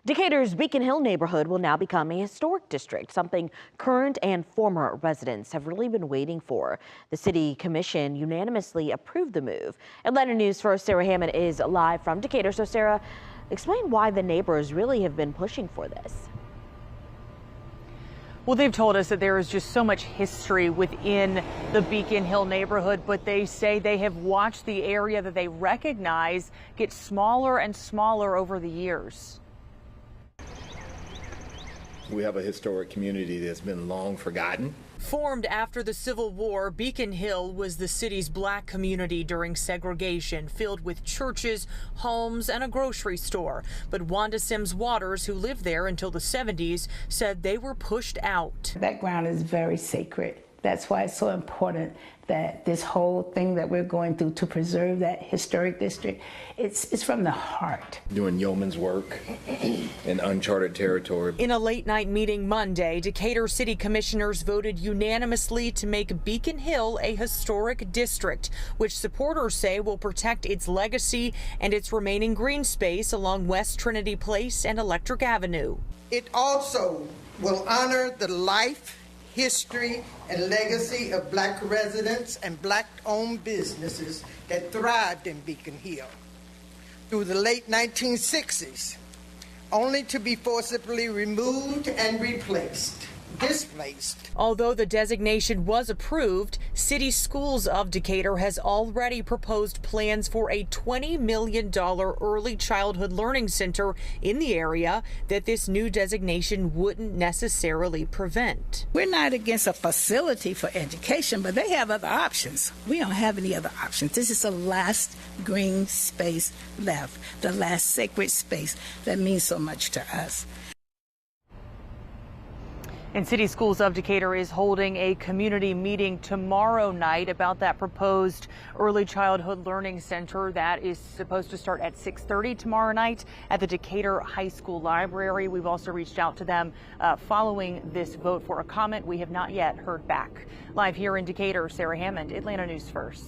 Decatur's Beacon Hill neighborhood will now become a historic district, something current and former residents have really been waiting for. The city commission unanimously approved the move. Atlanta News First Sarah Hammond is live from Decatur. So Sarah, explain why the neighbors really have been pushing for this. Well, they've told us that there is just so much history within the Beacon Hill neighborhood, but they say they have watched the area that they recognize get smaller and smaller over the years. We have a historic community that's been long forgotten. Formed after the Civil War, Beacon Hill was the city's black community during segregation, filled with churches, homes, and a grocery store. But Wanda Sims Waters, who lived there until the 70s, said they were pushed out. That ground is very sacred. That's why it's so important that this whole thing that we're going through to preserve that historic district, it's from the heart. Doing yeoman's work in uncharted territory. In a late night meeting Monday, Decatur City Commissioners voted unanimously to make Beacon Hill a historic district, which supporters say will protect its legacy and its remaining green space along West Trinity Place and Electric Avenue. It also will honor the life, history, and legacy of black residents and black-owned businesses that thrived in Beacon Hill through the late 1960s, only to be forcibly removed and displaced. Although the designation was approved, City Schools of Decatur has already proposed plans for a $20 million early childhood learning center in the area that this new designation wouldn't necessarily prevent. We're not against a facility for education, but they have other options. We don't have any other options. This is the last green space left, the last sacred space that means so much to us. And City Schools of Decatur is holding a community meeting tomorrow night about that proposed early childhood learning center that is supposed to start at 6:30 tomorrow night at the Decatur High School Library. We've also reached out to them following this vote for a comment. We have not yet heard back. Live here in Decatur, Sarah Hammond, Atlanta News First.